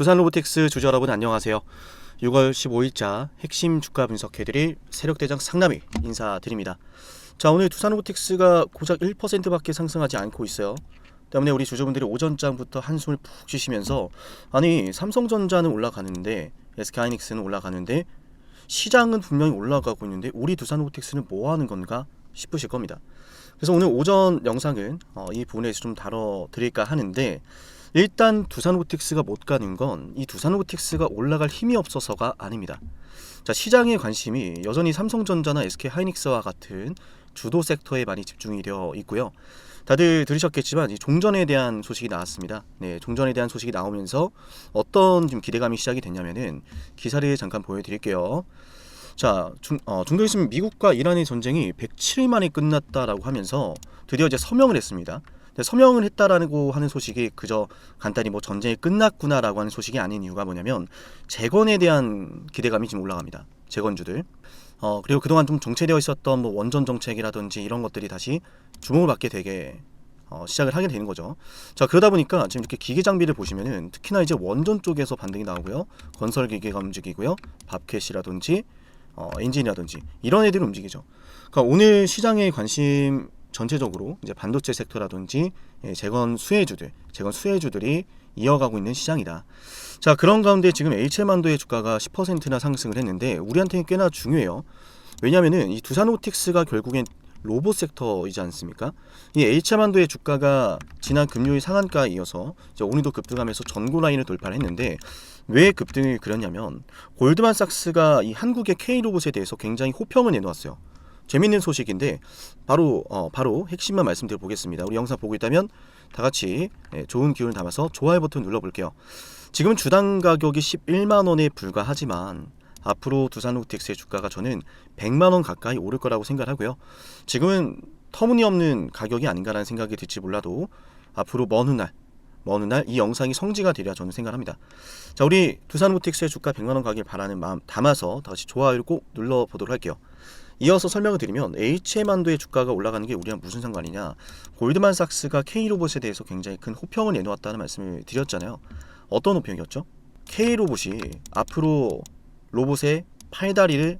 두산로보틱스 주주 여러분 안녕하세요. 6월 15일자 핵심 주가 분석해드릴 세력대장 상남이 인사드립니다. 자, 오늘 두산로보틱스가 고작 1%밖에 상승하지 않고 있어요. 때문에 우리 주주분들이 오전장부터 한숨을 푹 쉬시면서 아니 삼성전자는 올라가는데 SK하이닉스는 올라가는데 시장은 분명히 올라가고 있는데 우리 두산로보틱스는 뭐 하는 건가 싶으실 겁니다. 그래서 오늘 오전 영상은 이 부분에서 좀 다뤄드릴까 하는데, 일단 두산로보틱스가 못 가는 건 이 두산로보틱스가 올라갈 힘이 없어서가 아닙니다. 자, 시장의 관심이 여전히 삼성전자나 SK하이닉스와 같은 주도 섹터에 많이 집중이 되어 있고요. 다들 들으셨겠지만 이 종전에 대한 소식이 나왔습니다. 네, 종전에 대한 소식이 나오면서 어떤 좀 기대감이 시작이 됐냐면은 기사를 잠깐 보여드릴게요. 자, 중동에 있으면 미국과 이란의 전쟁이 107일 만에 끝났다라고 하면서 드디어 이제 서명을 했습니다. 서명을 했다라고 하는 소식이 그저 간단히 뭐 전쟁이 끝났구나라고 하는 소식이 아닌 이유가 뭐냐면 재건에 대한 기대감이 지금 올라갑니다. 재건주들. 그리고 그동안 좀 정체되어 있었던 뭐 원전 정책이라든지 이런 것들이 다시 주목을 받게 되게 시작을 하게 되는 거죠. 자, 그러다 보니까 지금 이렇게 기계 장비를 보시면은 특히나 이제 원전 쪽에서 반등이 나오고요. 건설 기계가 움직이고요. 밥캣이라든지 엔진이라든지 이런 애들이 움직이죠. 그러니까 오늘 시장의 관심 전체적으로 이제 반도체 섹터라든지 재건 수혜주들이 이어가고 있는 시장이다. 자, 그런 가운데 지금 HM한도의 주가가 10%나 상승을 했는데 우리한테는 꽤나 중요해요. 왜냐하면은 이 두산로보틱스가 결국엔 로봇 섹터이지 않습니까? 이 HM한도의 주가가 지난 금요일 상한가에 이어서 이제 오늘도 급등하면서 전고 라인을 돌파를 했는데, 왜 급등을 그렸냐면 골드만삭스가 이 한국의 K로봇에 대해서 굉장히 호평을 내놓았어요. 재밌는 소식인데 바로 핵심만 말씀드려 보겠습니다. 우리 영상 보고 있다면 다 같이 좋은 기운을 담아서 좋아요 버튼 눌러볼게요. 지금 주당 가격이 11만 원에 불과하지만 앞으로 두산로보틱스의 주가가 저는 100만 원 가까이 오를 거라고 생각하고요. 지금은 터무니없는 가격이 아닌가라는 생각이 들지 몰라도 앞으로 먼 훗날 이 영상이 성지가 되리라 저는 생각합니다. 자, 우리 두산로보틱스의 주가 100만 원 가길 바라는 마음 담아서 다시 좋아요를 꼭 눌러보도록 할게요. 이어서 설명을 드리면 HM한도의 주가가 올라가는 게 우리랑 무슨 상관이냐, 골드만삭스가 K로봇에 대해서 굉장히 큰 호평을 내놓았다는 말씀을 드렸잖아요. 어떤 호평이었죠? K로봇이 앞으로 로봇의 팔다리를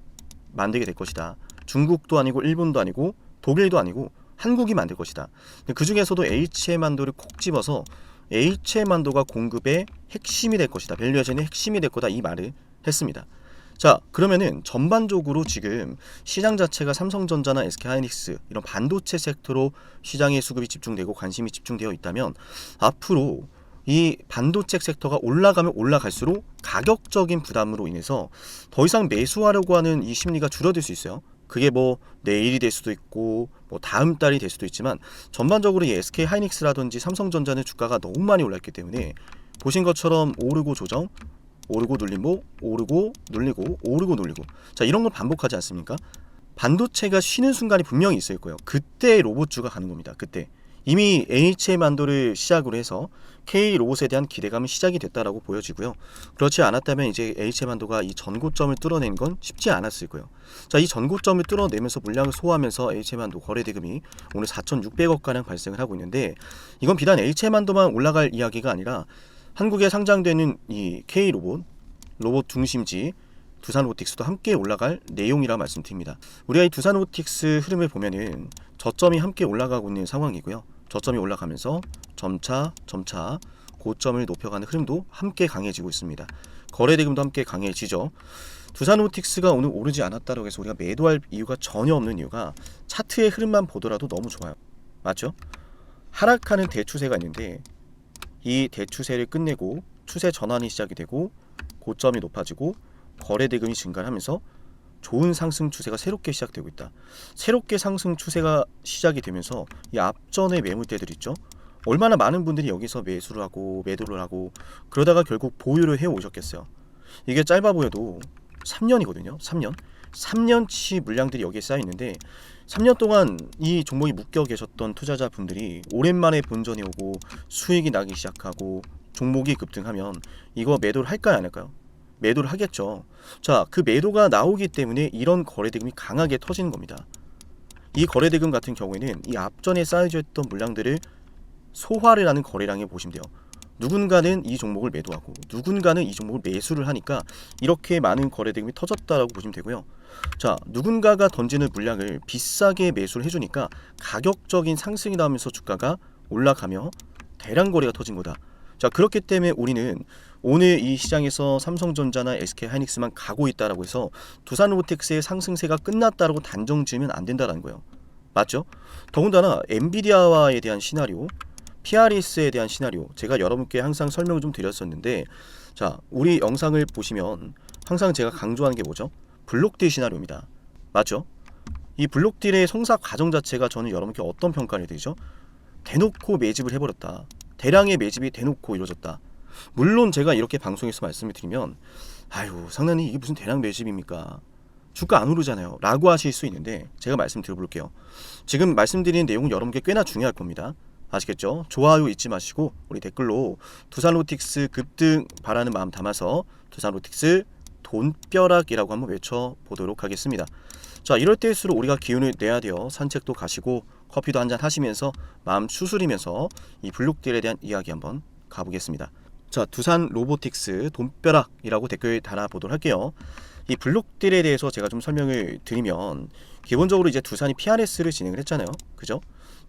만들게 될 것이다. 중국도 아니고 일본도 아니고 독일도 아니고 한국이 만들 것이다. 그 중에서도 HM한도를 콕 집어서 HM한도가 공급의 핵심이 될 것이다. 밸류에이션의 핵심이 될 거다, 이 말을 했습니다. 자, 그러면은 전반적으로 지금 시장 자체가 삼성전자나 SK하이닉스 이런 반도체 섹터로 시장의 수급이 집중되고 관심이 집중되어 있다면 앞으로 이 반도체 섹터가 올라가면 올라갈수록 가격적인 부담으로 인해서 더 이상 매수하려고 하는 이 심리가 줄어들 수 있어요. 그게 뭐 내일이 될 수도 있고 뭐 다음 달이 될 수도 있지만 전반적으로 이 SK하이닉스라든지 삼성전자는 주가가 너무 많이 올랐기 때문에 보신 것처럼 오르고 조정, 오르고 눌리고, 오르고 눌리고, 오르고 눌리고, 자, 이런 걸 반복하지 않습니까? 반도체가 쉬는 순간이 분명히 있을 거예요. 그때 로봇주가 가는 겁니다. 그때 이미 HM한도를 시작으로 해서 K로봇에 대한 기대감이 시작이 됐다라고 보여지고요. 그렇지 않았다면 이제 HM한도가 이 전고점을 뚫어내는 건 쉽지 않았을 거예요. 자, 이 전고점을 뚫어내면서 물량을 소화하면서 HM한도 거래대금이 오늘 4,600억 가량 발생을 하고 있는데, 이건 비단 HM한도만 올라갈 이야기가 아니라 한국에 상장되는 이 K로봇, 로봇 중심지 두산로보틱스도 함께 올라갈 내용이라 말씀드립니다. 우리가 이 두산로보틱스 흐름을 보면은 저점이 함께 올라가고 있는 상황이고요. 저점이 올라가면서 점차 고점을 높여가는 흐름도 함께 강해지고 있습니다. 거래대금도 함께 강해지죠. 두산로보틱스가 오늘 오르지 않았다고 해서 우리가 매도할 이유가 전혀 없는 이유가 차트의 흐름만 보더라도 너무 좋아요. 맞죠? 하락하는 대추세가 있는데 이 대추세를 끝내고 추세 전환이 시작이 되고 고점이 높아지고 거래대금이 증가하면서 좋은 상승 추세가 새롭게 시작되고 있다. 새롭게 상승 추세가 시작이 되면서 이 앞전의 매물대들 있죠. 얼마나 많은 분들이 여기서 매수를 하고 매도를 하고 그러다가 결국 보유를 해 오셨겠어요. 이게 짧아 보여도 3년이거든요. 3년치 물량들이 여기에 쌓여 있는데 3년 동안 이 종목이 묶여 계셨던 투자자분들이 오랜만에 본전이 오고 수익이 나기 시작하고 종목이 급등하면 이거 매도를 할까요, 안 할까요? 매도를 하겠죠. 자, 그 매도가 나오기 때문에 이런 거래대금이 강하게 터지는 겁니다. 이 거래대금 같은 경우에는 이 앞전에 쌓여져 있던 물량들을 소화를 하는 거래량에 보시면 돼요. 누군가는 이 종목을 매도하고 누군가는 이 종목을 매수를 하니까 이렇게 많은 거래 대금이 터졌다라고 보시면 되고요. 자, 누군가가 던지는 물량을 비싸게 매수를 해주니까 가격적인 상승이 나오면서 주가가 올라가며 대량 거래가 터진 거다. 자, 그렇기 때문에 우리는 오늘 이 시장에서 삼성전자나 SK하이닉스만 가고 있다라고 해서 두산로보틱스의 상승세가 끝났다라고 단정 지으면 안 된다는 거예요. 맞죠? 더군다나 엔비디아와에 대한 시나리오, PRS에 대한 시나리오, 제가 여러분께 항상 설명을 좀 드렸었는데, 자, 우리 영상을 보시면 항상 제가 강조하는 게 뭐죠? 블록딜 시나리오입니다. 맞죠? 이 블록딜의 성사 과정 자체가 저는 여러분께 어떤 평가를 드리죠? 대놓고 매집을 해버렸다. 대량의 매집이 대놓고 이루어졌다. 물론 제가 이렇게 방송에서 말씀을 드리면 아유 상단님 이게 무슨 대량 매집입니까? 주가 안 오르잖아요 라고 하실 수 있는데, 제가 말씀 드려볼게요. 지금 말씀드리는 내용은 여러분께 꽤나 중요할 겁니다. 아시겠죠? 좋아요 잊지 마시고 우리 댓글로 두산로보틱스 급등 바라는 마음 담아서 두산로보틱스 돈벼락이라고 한번 외쳐보도록 하겠습니다. 자, 이럴 때일수록 우리가 기운을 내야 돼요. 산책도 가시고 커피도 한잔 하시면서 마음 추스리면서 이 블록딜에 대한 이야기 한번 가보겠습니다. 자, 두산로보틱스 돈벼락이라고 댓글 달아보도록 할게요. 이 블록딜에 대해서 제가 좀 설명을 드리면, 기본적으로 이제 두산이 PRS를 진행을 했잖아요. 그죠?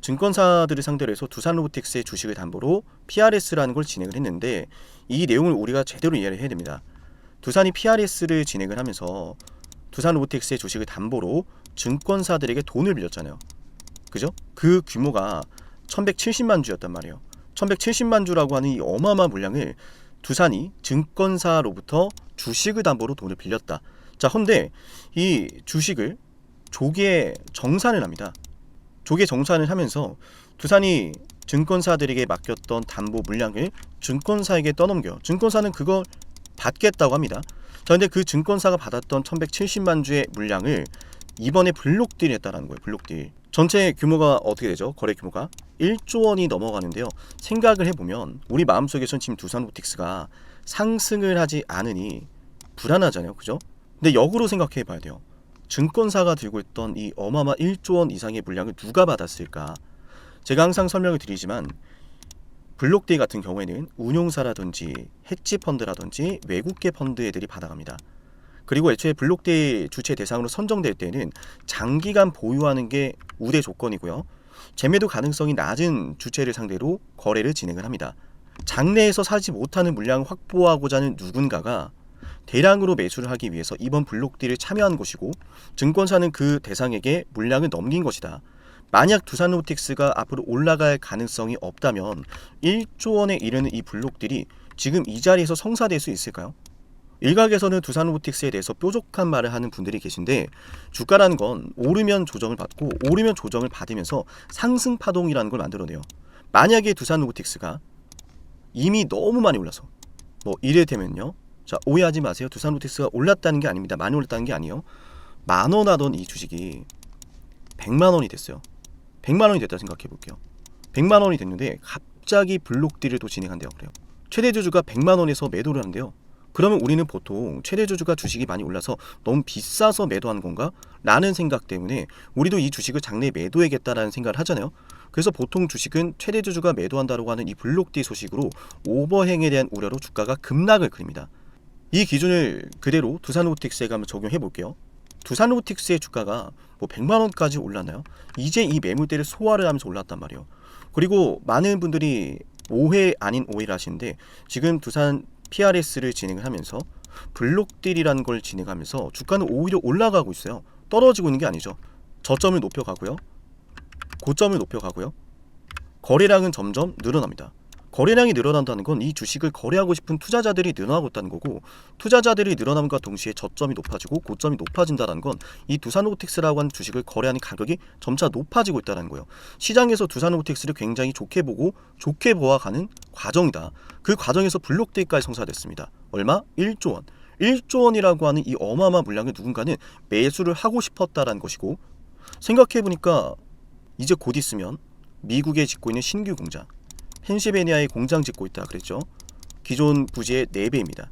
증권사들을 상대로 해서 두산로보틱스의 주식을 담보로 PRS라는 걸 진행을 했는데, 이 내용을 우리가 제대로 이해를 해야 됩니다. 두산이 PRS를 진행을 하면서 두산로보틱스의 주식을 담보로 증권사들에게 돈을 빌렸잖아요. 그죠? 그 규모가 1170만 주였단 말이에요. 1170만 주라고 하는 이 어마어마한 물량을 두산이 증권사로부터 주식을 담보로 돈을 빌렸다. 자, 헌데 이 주식을 조기에 정산을 합니다. 조기에 정산을 하면서 두산이 증권사들에게 맡겼던 담보 물량을 증권사에게 떠넘겨요. 증권사는 그걸 받겠다고 합니다. 자, 근데 그 증권사가 받았던 1170만 주의 물량을 이번에 블록딜이 했다는 거예요. 블록딜. 전체 규모가 어떻게 되죠? 거래 규모가 1조 원이 넘어가는데요. 생각을 해보면 우리 마음속에선 지금 두산로보틱스가 상승을 하지 않으니 불안하잖아요. 그죠? 근데 역으로 생각해 봐야 돼요. 증권사가 들고 있던 이 어마어마한 1조 원 이상의 물량을 누가 받았을까? 제가 항상 설명을 드리지만 블록딜 같은 경우에는 운용사라든지 헤지펀드라든지 외국계 펀드 애들이 받아갑니다. 그리고 애초에 블록딜 주체 대상으로 선정될 때는 장기간 보유하는 게 우대 조건이고요. 재매도 가능성이 낮은 주체를 상대로 거래를 진행을 합니다. 장내에서 사지 못하는 물량을 확보하고자 하는 누군가가 대량으로 매수를 하기 위해서 이번 블록딜을 참여한 것이고, 증권사는 그 대상에게 물량을 넘긴 것이다. 만약 두산로보틱스가 앞으로 올라갈 가능성이 없다면 1조 원에 이르는 이 블록딜이 지금 이 자리에서 성사될 수 있을까요? 일각에서는 두산로보틱스에 대해서 뾰족한 말을 하는 분들이 계신데, 주가라는 건 오르면 조정을 받고 오르면 조정을 받으면서 상승 파동이라는 걸 만들어내요. 만약에 두산로보틱스가 이미 너무 많이 올라서 이를테면요, 자, 오해하지 마세요. 두산로보틱스가 올랐다는 게 아닙니다. 많이 올랐다는 게 아니에요. 10,000원 하던 이 주식이 100만 원이 됐어요. 100만 원이 됐다 생각해 볼게요. 100만 원이 됐는데 갑자기 블록딜을 또 진행한대요. 그래요. 최대 주주가 100만 원에서 매도를 하는데요. 그러면 우리는 보통 최대 주주가 주식이 많이 올라서 너무 비싸서 매도하는 건가? 라는 생각 때문에 우리도 이 주식을 장내에 매도해야겠다라는 생각을 하잖아요. 그래서 보통 주식은 최대 주주가 매도한다고 하는 이 블록딜 소식으로 오버행에 대한 우려로 주가가 급락을 그립니다. 이 기준을 그대로 두산로보틱스에 한번 적용해 볼게요. 두산로보틱스의 주가가 100만 원까지 올랐나요? 이제 이 매물대를 소화를 하면서 올랐단 말이에요. 그리고 많은 분들이 오해 아닌 오해를 하시는데, 지금 두산 PRS를 진행을 하면서 블록딜이라는 걸 진행하면서 주가는 오히려 올라가고 있어요. 떨어지고 있는 게 아니죠. 저점을 높여가고요, 고점을 높여가고요, 거래량은 점점 늘어납니다. 거래량이 늘어난다는 건 이 주식을 거래하고 싶은 투자자들이 늘어나고 있다는 거고, 투자자들이 늘어남과 동시에 저점이 높아지고 고점이 높아진다는 건 이 두산로보틱스라고 하는 주식을 거래하는 가격이 점차 높아지고 있다는 거예요. 시장에서 두산로보틱스를 굉장히 좋게 보고 좋게 보아가는 과정이다. 그 과정에서 블록딜까지 성사됐습니다. 얼마? 1조 원. 1조 원이라고 하는 이 어마어마한 물량을 누군가는 매수를 하고 싶었다라는 것이고, 생각해보니까 이제 곧 있으면 미국에 짓고 있는 신규 공장, 펜실베니아에 공장 짓고 있다 그랬죠. 기존 부지의 4배입니다.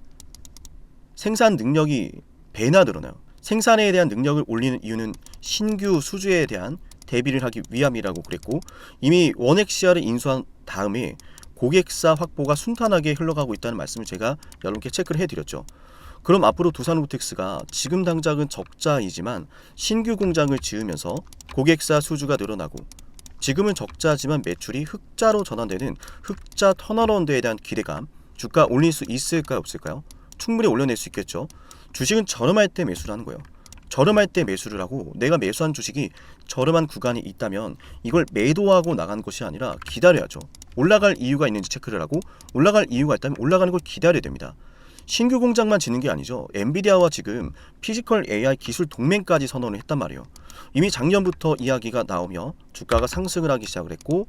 생산 능력이 배나 늘어나요. 생산에 대한 능력을 올리는 이유는 신규 수주에 대한 대비를 하기 위함이라고 그랬고, 이미 원액 시야를 인수한 다음에 고객사 확보가 순탄하게 흘러가고 있다는 말씀을 제가 여러분께 체크를 해드렸죠. 그럼 앞으로 두산로보틱스가 지금 당장은 적자이지만 신규 공장을 지으면서 고객사 수주가 늘어나고 지금은 적자지만 매출이 흑자로 전환되는 흑자 턴어라운드에 대한 기대감, 주가 올릴 수 있을까요, 없을까요? 충분히 올려낼 수 있겠죠. 주식은 저렴할 때 매수를 하는 거예요. 저렴할 때 매수를 하고 내가 매수한 주식이 저렴한 구간이 있다면 이걸 매도하고 나간 것이 아니라 기다려야죠. 올라갈 이유가 있는지 체크를 하고 올라갈 이유가 있다면 올라가는 걸 기다려야 됩니다. 신규 공장만 짓는 게 아니죠. 엔비디아와 지금 피지컬 AI 기술 동맹까지 선언을 했단 말이에요. 이미 작년부터 이야기가 나오며 주가가 상승을 하기 시작을 했고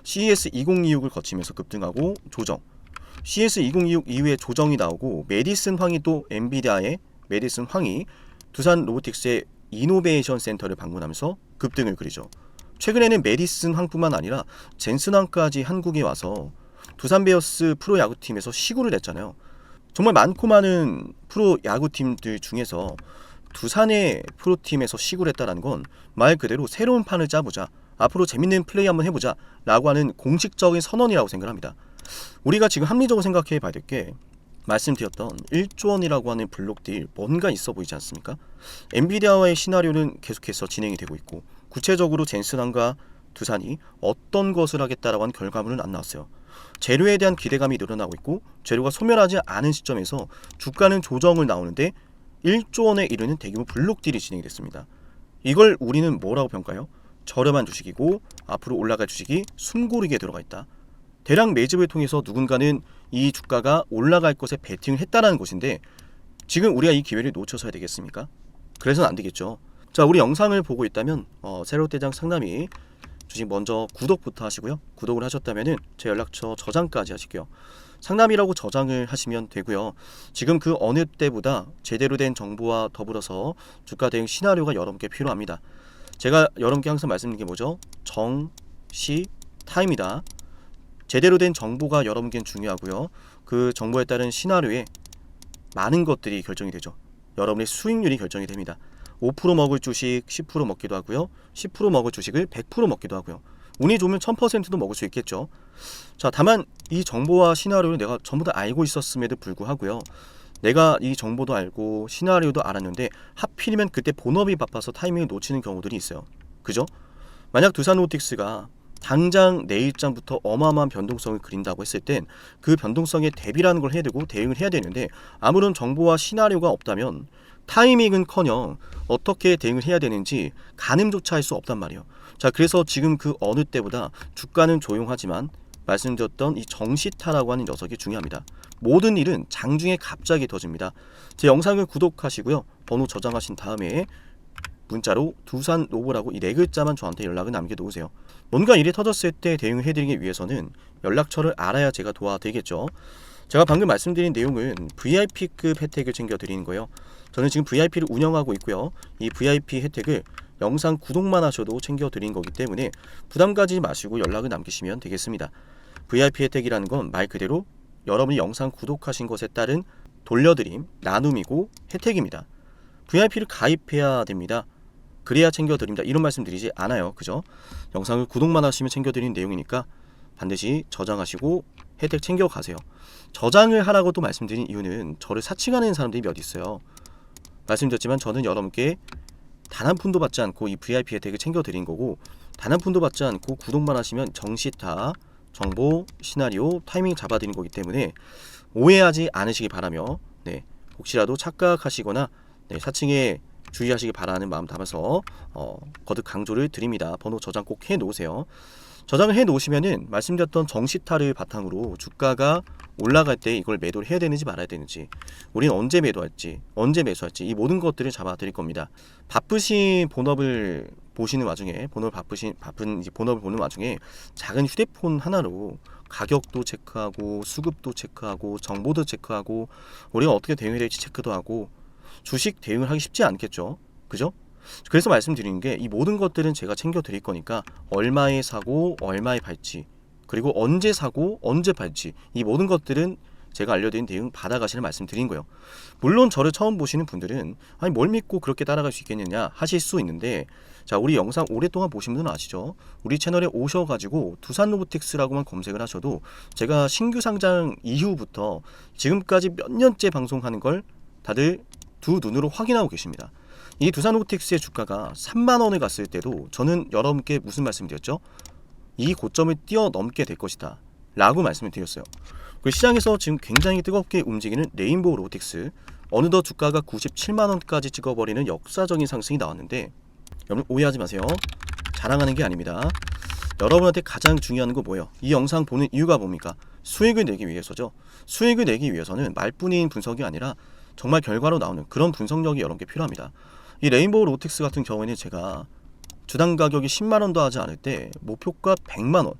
CES 2026을 거치면서 급등하고 조정, CES 2026 이후에 조정이 나오고 메디슨 황이 또 엔비디아의 메디슨 황이 두산 로보틱스의 이노베이션 센터를 방문하면서 급등을 그리죠. 최근에는 메디슨 황뿐만 아니라 젠슨 황까지 한국에 와서 두산 베어스 프로야구팀에서 시구를 냈잖아요. 정말 많고 많은 프로야구팀들 중에서 두산의 프로팀에서 시구를 했다는 건 말 그대로 새로운 판을 짜보자, 앞으로 재밌는 플레이 한번 해보자 라고 하는 공식적인 선언이라고 생각합니다. 우리가 지금 합리적으로 생각해 봐야 될 게 말씀드렸던 1조 원이라고 하는 블록딜 뭔가 있어 보이지 않습니까? 엔비디아와의 시나리오는 계속해서 진행이 되고 있고 구체적으로 젠슨항과 두산이 어떤 것을 하겠다라고 하는 결과물은 안 나왔어요. 재료에 대한 기대감이 늘어나고 있고 재료가 소멸하지 않은 시점에서 주가는 조정을 나오는데 1조 원에 이르는 대규모 블록딜이 진행이 됐습니다. 이걸 우리는 뭐라고 평가해요? 저렴한 주식이고 앞으로 올라갈 주식이 숨고르게 들어가 있다. 대량 매집을 통해서 누군가는 이 주가가 올라갈 것에 베팅을 했다라는 것인데 지금 우리가 이 기회를 놓쳐서야 되겠습니까? 그래서는 안 되겠죠. 자, 우리 영상을 보고 있다면 세력대장 상남이 주식 먼저 구독부터 하시고요. 구독을 하셨다면은 제 연락처 저장까지 하시고요. 상남이라고 저장을 하시면 되고요. 지금 그 어느 때보다 제대로 된 정보와 더불어서 주가 대응 시나리오가 여러분께 필요합니다. 제가 여러분께 항상 말씀드리는 게 뭐죠? 정, 시, 타입니다. 제대로 된 정보가 여러분께는 중요하고요. 그 정보에 따른 시나리오에 많은 것들이 결정이 되죠. 여러분의 수익률이 결정이 됩니다. 5% 먹을 주식 10% 먹기도 하고요. 10% 먹을 주식을 100% 먹기도 하고요. 운이 좋으면 1000%도 먹을 수 있겠죠. 자, 다만 이 정보와 시나리오를 내가 전부 다 알고 있었음에도 불구하고요. 내가 이 정보도 알고 시나리오도 알았는데 하필이면 그때 본업이 바빠서 타이밍을 놓치는 경우들이 있어요. 그죠? 만약 두산로보틱스가 당장 내일장부터 어마어마한 변동성을 그린다고 했을 땐 그 변동성에 대비라는 걸 해야 되고 대응을 해야 되는데 아무런 정보와 시나리오가 없다면 타이밍은커녕 어떻게 대응을 해야 되는지 가늠조차 할 수 없단 말이에요. 자, 그래서 지금 그 어느 때보다 주가는 조용하지만 말씀드렸던 이 정시타라고 하는 녀석이 중요합니다. 모든 일은 장중에 갑자기 터집니다. 제 영상을 구독하시고요. 번호 저장하신 다음에 문자로 두산로보라고 이 네 글자만 저한테 연락을 남겨놓으세요. 뭔가 일이 터졌을 때 대응을 해드리기 위해서는 연락처를 알아야 제가 도와드리겠죠. 제가 방금 말씀드린 내용은 VIP급 혜택을 챙겨드리는 거예요. 저는 지금 VIP를 운영하고 있고요. 이 VIP 혜택을 영상 구독만 하셔도 챙겨드린 거기 때문에 부담 가지지 마시고 연락을 남기시면 되겠습니다. VIP 혜택이라는 건 말 그대로 여러분이 영상 구독하신 것에 따른 돌려드림, 나눔이고 혜택입니다. VIP를 가입해야 됩니다. 그래야 챙겨드립니다. 이런 말씀 드리지 않아요. 그죠? 영상을 구독만 하시면 챙겨드리는 내용이니까 반드시 저장하시고 혜택 챙겨가세요. 저장을 하라고 또 말씀드린 이유는 저를 사칭하는 사람들이 몇 있어요. 말씀드렸지만 저는 여러분께 단 한 푼도 받지 않고 이 VIP 혜택을 챙겨드린 거고 단 한 푼도 받지 않고 구독만 하시면 정시타, 정보, 시나리오, 타이밍 잡아드린 거기 때문에 오해하지 않으시기 바라며 혹시라도 착각하시거나 사칭에 주의하시기 바라는 마음 담아서 거듭 강조를 드립니다. 번호 저장 꼭 해놓으세요. 저장을 해놓으시면은 말씀드렸던 정시타를 바탕으로 주가가 올라갈 때 이걸 매도를 해야 되는지 말아야 되는지, 우리는 언제 매도할지, 언제 매수할지 이 모든 것들을 잡아드릴 겁니다. 바쁘신 본업을 보시는 와중에, 바쁜 본업을 보는 와중에 작은 휴대폰 하나로 가격도 체크하고 수급도 체크하고 정보도 체크하고 우리가 어떻게 대응해야 될지 체크도 하고 주식 대응을 하기 쉽지 않겠죠. 그죠? 그래서 말씀드리는 게 이 모든 것들은 제가 챙겨 드릴 거니까 얼마에 사고 얼마에 팔지, 그리고 언제 사고 언제 팔지 이 모든 것들은 제가 알려드린 대응 받아가시는 말씀드린 거예요. 물론 저를 처음 보시는 분들은 아니 뭘 믿고 그렇게 따라갈 수 있겠느냐 하실 수 있는데, 자, 우리 영상 오랫동안 보신 분들은 아시죠? 우리 채널에 오셔가지고 두산로보틱스라고만 검색을 하셔도 제가 신규 상장 이후부터 지금까지 몇 년째 방송하는 걸 다들 두 눈으로 확인하고 계십니다. 이 두산로보틱스의 주가가 3만원을 갔을 때도 저는 여러분께 무슨 말씀을 드렸죠? 이 고점을 뛰어넘게 될 것이다 라고 말씀을 드렸어요. 그 시장에서 지금 굉장히 뜨겁게 움직이는 레인보우 로보틱스, 어느덧 주가가 97만원까지 찍어버리는 역사적인 상승이 나왔는데, 여러분 오해하지 마세요. 자랑하는 게 아닙니다. 여러분한테 가장 중요한 거 뭐예요? 이 영상 보는 이유가 뭡니까? 수익을 내기 위해서죠. 수익을 내기 위해서는 말뿐인 분석이 아니라 정말 결과로 나오는 그런 분석력이 여러분께 필요합니다. 이 레인보우 로보틱스 같은 경우에는 제가 주당 가격이 10만원도 하지 않을 때 목표가 100만원,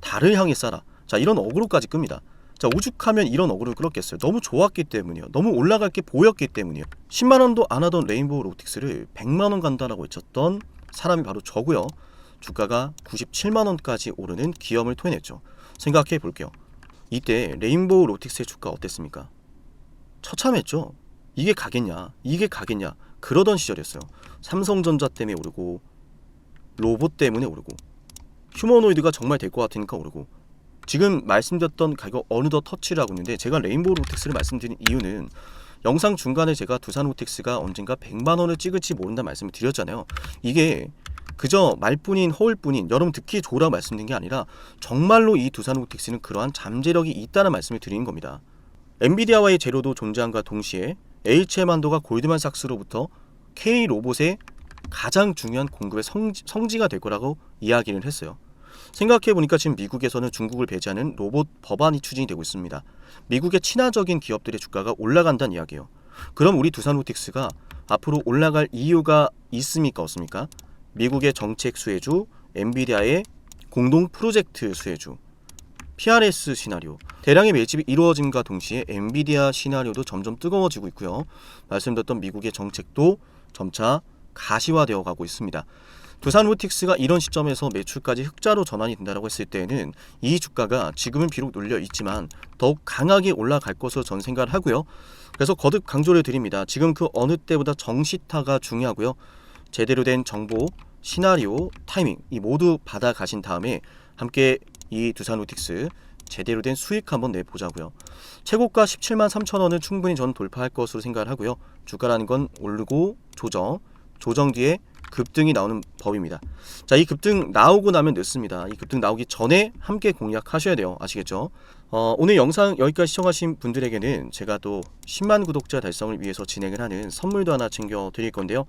달을 향해 싸라, 자, 이런 어그로까지 끕니다. 자, 오죽하면 이런 어그로를 끌었겠어요. 너무 좋았기 때문이요. 너무 올라갈 게 보였기 때문이요. 10만원도 안 하던 레인보우 로보틱스를 100만원 간다라고 외쳤던 사람이 바로 저고요. 주가가 97만원까지 오르는 기염을 토해냈죠. 생각해 볼게요. 이때 레인보우 로보틱스의 주가 어땠습니까? 처참했죠. 이게 가겠냐, 이게 가겠냐 그러던 시절이었어요. 삼성전자 때문에 오르고, 로봇 때문에 오르고, 휴머노이드가 정말 될 것 같으니까 오르고, 지금 말씀드렸던 가격 어느덧 터치를 하고 있는데, 제가 레인보우 로보틱스를 말씀드린 이유는 영상 중간에 제가 두산로보틱스가 언젠가 100만원을 찍을지 모른다 말씀을 드렸잖아요. 이게 그저 말뿐인 허울뿐인 여러분 듣기 좋으라고 말씀드린 게 아니라 정말로 이 두산로보틱스는 그러한 잠재력이 있다는 말씀을 드리는 겁니다. 엔비디아와의 재료도 존재함과 동시에 HM한도가 골드만삭스로부터 K로봇의 가장 중요한 공급의 성지가 될 거라고 이야기를 했어요. 생각해보니까 지금 미국에서는 중국을 배제하는 로봇 법안이 추진이 되고 있습니다. 미국의 친화적인 기업들의 주가가 올라간다는 이야기예요. 그럼 우리 두산로보틱스가 앞으로 올라갈 이유가 있습니까 없습니까? 미국의 정책 수혜주, 엔비디아의 공동 프로젝트 수혜주, PRS 시나리오, 대량의 매집이 이루어짐과 동시에 엔비디아 시나리오도 점점 뜨거워지고 있고요. 말씀드렸던 미국의 정책도 점차 가시화되어 가고 있습니다. 두산로보틱스가 이런 시점에서 매출까지 흑자로 전환이 된다고 했을 때는 이 주가가 지금은 비록 눌려 있지만 더욱 강하게 올라갈 것으로 저는 생각을 하고요. 그래서 거듭 강조를 드립니다. 지금 그 어느 때보다 정시타가 중요하고요. 제대로 된 정보, 시나리오, 타이밍 이 모두 받아가신 다음에 함께 이 두산로보틱스 제대로 된 수익 한번 내보자고요. 최고가 17만 3천원은 충분히 저는 돌파할 것으로 생각을 하고요. 주가라는 건 오르고 조정 뒤에 급등이 나오는 법입니다. 자, 이 급등 나오고 나면 늦습니다. 이 급등 나오기 전에 함께 공략하셔야 돼요. 아시겠죠? 오늘 영상 여기까지 시청하신 분들에게는 제가 또 10만 구독자 달성을 위해서 진행을 하는 선물도 하나 챙겨 드릴 건데요.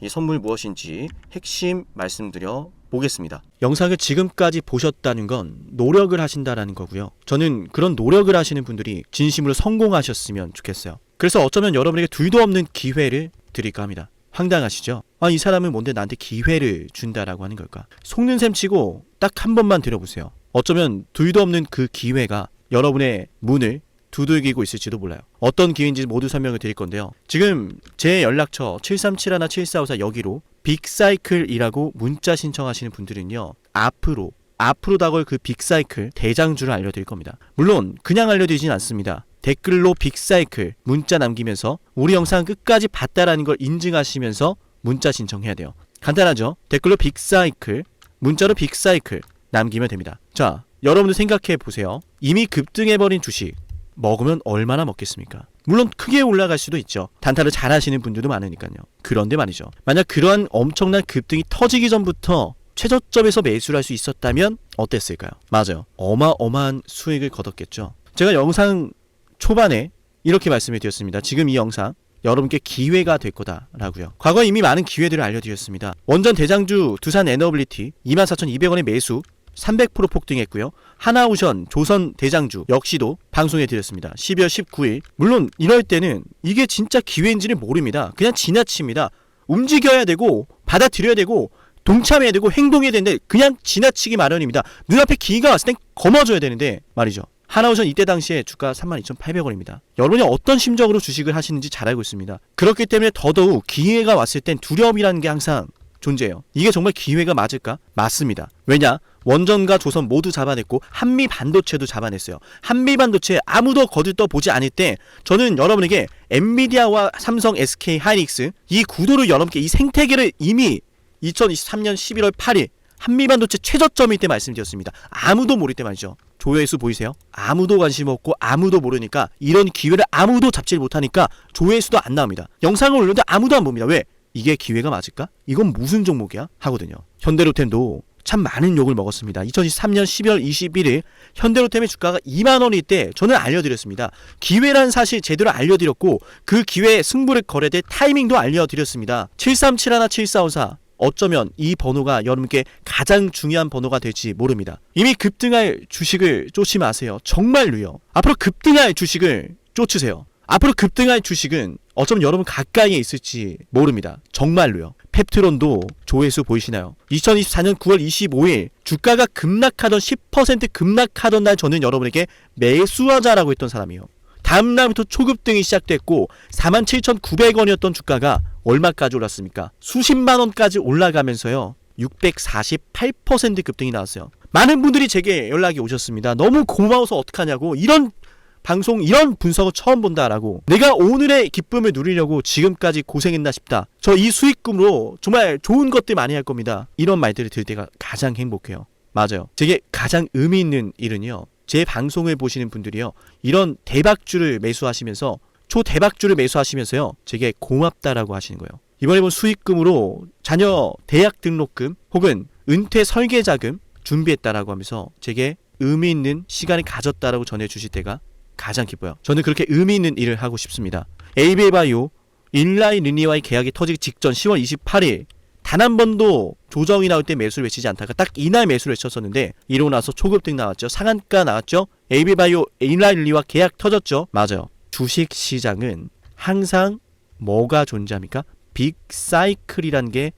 이 선물 무엇인지 핵심 말씀드려 보겠습니다. 영상을 지금까지 보셨다는 건 노력을 하신다라는 거고요. 저는 그런 노력을 하시는 분들이 진심으로 성공하셨으면 좋겠어요. 그래서 어쩌면 여러분에게 둘도 없는 기회를 드릴까 합니다. 황당하시죠? 이 사람은 뭔데 나한테 기회를 준다라고 하는 걸까? 속는 셈 치고 딱 한 번만 들어보세요. 어쩌면 둘도 없는 그 기회가 여러분의 문을 두들기고 있을지도 몰라요. 어떤 기회인지 모두 설명을 드릴 건데요. 지금 제 연락처 7371-7454 여기로 빅사이클이라고 문자 신청하시는 분들은요, 앞으로 다가올 그 빅사이클 대장주를 알려드릴 겁니다. 물론 그냥 알려드리진 않습니다. 댓글로 빅사이클 문자 남기면서 우리 영상 끝까지 봤다라는 걸 인증하시면서 문자 신청해야 돼요. 간단하죠? 댓글로 빅사이클, 문자로 빅사이클 남기면 됩니다. 자, 여러분들 생각해 보세요. 이미 급등해버린 주식 먹으면 얼마나 먹겠습니까? 물론 크게 올라갈 수도 있죠. 단타를 잘 하시는 분들도 많으니까요. 그런데 말이죠, 만약 그러한 엄청난 급등이 터지기 전부터 최저점에서 매수를 할 수 있었다면 어땠을까요? 맞아요. 어마어마한 수익을 거뒀겠죠. 제가 영상 초반에 이렇게 말씀을 드렸습니다. 지금 이 영상 여러분께 기회가 될 거다라고요. 과거에 이미 많은 기회들을 알려드렸습니다. 원전 대장주 두산 에너빌리티 24,200원의 매수 300% 폭등했고요. 하나오션 조선 대장주 역시도 방송해 드렸습니다. 12월 19일. 물론 이럴 때는 이게 진짜 기회인지를 모릅니다. 그냥 지나칩니다. 움직여야 되고 받아들여야 되고 동참해야 되고 행동해야 되는데 그냥 지나치기 마련입니다. 눈앞에 기회가 왔을 땐 거머줘야 되는데 말이죠. 하나오션 이때 당시에 주가 32,800원입니다. 여러분이 어떤 심정으로 주식을 하시는지 잘 알고 있습니다. 그렇기 때문에 더더욱 기회가 왔을 땐 두려움이라는 게 항상 존재해요. 이게 정말 기회가 맞을까? 맞습니다. 왜냐? 원전과 조선 모두 잡아냈고 한미 반도체도 잡아냈어요. 한미 반도체 아무도 거들떠 보지 않을 때 저는 여러분에게 엔비디아와 삼성, SK 하이닉스 이 구도를 여러분께 이 생태계를 이미 2023년 11월 8일 한미 반도체 최저점일 때 말씀드렸습니다. 아무도 모를 때 말이죠. 조회수 보이세요? 아무도 관심 없고 아무도 모르니까 이런 기회를 아무도 잡지 못하니까 조회수도 안 나옵니다. 영상을 올렸는데 아무도 안 봅니다. 왜? 이게 기회가 맞을까? 이건 무슨 종목이야? 하거든요. 현대로템도 참 많은 욕을 먹었습니다. 2023년 12월 21일 현대로템의 주가가 2만원일 때 저는 알려드렸습니다. 기회란 사실 제대로 알려드렸고 그 기회에 승부를 걸어야 될 타이밍도 알려드렸습니다. 7371, 7454 어쩌면 이 번호가 여러분께 가장 중요한 번호가 될지 모릅니다. 이미 급등할 주식을 쫓지 마세요. 정말로요. 앞으로 급등할 주식을 쫓으세요. 앞으로 급등할 주식은 어쩌면 여러분 가까이에 있을지 모릅니다. 정말로요. 펩트론도 조회수 보이시나요? 2024년 9월 25일 주가가 급락하던 10% 급락하던 날 저는 여러분에게 매수하자라고 했던 사람이에요. 다음 날부터 초급등이 시작됐고 47,900원이었던 주가가 얼마까지 올랐습니까? 수십만 원까지 올라가면서요. 648% 급등이 나왔어요. 많은 분들이 제게 연락이 오셨습니다. 너무 고마워서 어떡하냐고. 이런 방송, 이런 분석을 처음 본다라고. 내가 오늘의 기쁨을 누리려고 지금까지 고생했나 싶다. 저 이 수익금으로 정말 좋은 것들 많이 할 겁니다. 이런 말들을 들을 때가 가장 행복해요. 맞아요. 제게 가장 의미 있는 일은요. 제 방송을 보시는 분들이요. 이런 대박주를 매수하시면서 초대박주를 매수하시면서요. 제게 고맙다라고 하시는 거예요. 이번에 본 수익금으로 자녀 대학 등록금 혹은 은퇴 설계자금 준비했다라고 하면서 제게 의미 있는 시간을 가졌다라고 전해주실 때가 가장 기뻐요. 저는 그렇게 의미 있는 일을 하고 싶습니다. 에이비바이오 일라이 리니와의 계약이 터지기 직전 10월 28일 단 한 번도 조정이 나올 때 매수를 외치지 않다가 딱 이날 매수를 외쳤었는데 이러고 나서 초급등 나왔죠. 상한가 나왔죠. 에이비바이오 일라이 리니와 계약 터졌죠. 맞아요. 주식시장은 항상 뭐가 존재합니까? 빅사이클이란 게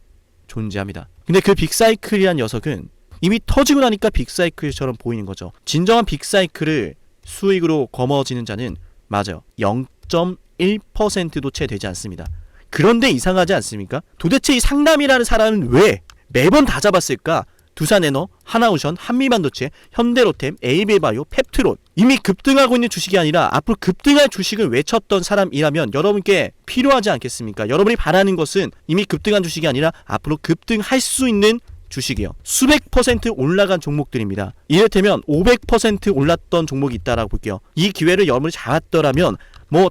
존재합니다. 근데 그 빅사이클이란 녀석은 이미 터지고 나니까 빅사이클처럼 보이는 거죠. 진정한 빅사이클을 수익으로 거머쥐는 자는 맞아요. 0.1%도 채 되지 않습니다. 그런데 이상하지 않습니까? 도대체 이 상남이라는 사람은 왜 매번 다 잡았을까? 두산에너, 하나오션, 한미반도체, 현대로템, 에이비바이오, 펩트론 이미 급등하고 있는 주식이 아니라 앞으로 급등할 주식을 외쳤던 사람이라면 여러분께 필요하지 않겠습니까? 여러분이 바라는 것은 이미 급등한 주식이 아니라 앞으로 급등할 수 있는 주식이요. 수백 퍼센트 올라간 종목들입니다. 이를테면 500% 올랐던 종목이 있다라고 볼게요. 이 기회를 여러분이 잡았더라면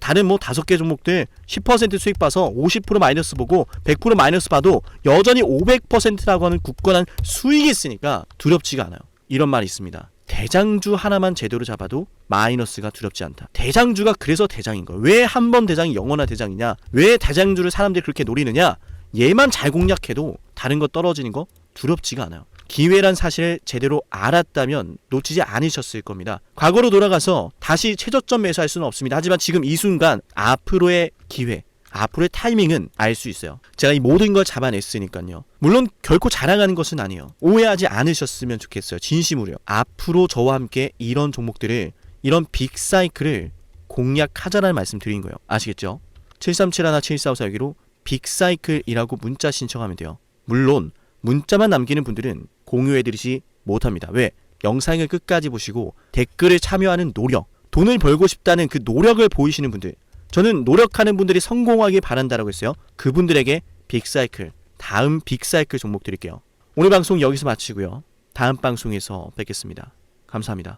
다른 5개 종목들 10% 수익 봐서 50% 마이너스 보고 100% 마이너스 봐도 여전히 500%라고 하는 굳건한 수익이 있으니까 두렵지가 않아요. 이런 말이 있습니다. 대장주 하나만 제대로 잡아도 마이너스가 두렵지 않다. 대장주가 그래서 대장인 거예요. 왜 한 번 대장이 영원한 대장이냐? 왜 대장주를 사람들이 그렇게 노리느냐? 얘만 잘 공략해도 다른 거 떨어지는 거 두렵지가 않아요. 기회란 사실을 제대로 알았다면 놓치지 않으셨을 겁니다. 과거로 돌아가서 다시 최저점 매수할 수는 없습니다. 하지만 지금 이 순간 앞으로의 기회, 앞으로의 타이밍은 알 수 있어요. 제가 이 모든 걸 잡아냈으니까요. 물론 결코 자랑하는 것은 아니에요. 오해하지 않으셨으면 좋겠어요. 진심으로요. 앞으로 저와 함께 이런 종목들을, 이런 빅사이클을 공략하자라는 말씀 드린 거예요. 아시겠죠? 7371, 7454 여기로 빅사이클이라고 문자 신청하면 돼요. 물론 문자만 남기는 분들은 공유해드리지 못합니다. 왜? 영상을 끝까지 보시고 댓글을 참여하는 노력, 돈을 벌고 싶다는 그 노력을 보이시는 분들, 저는 노력하는 분들이 성공하길 바란다라고 했어요. 그분들에게 빅사이클, 다음 빅사이클 종목 드릴게요. 오늘 방송 여기서 마치고요. 다음 방송에서 뵙겠습니다. 감사합니다.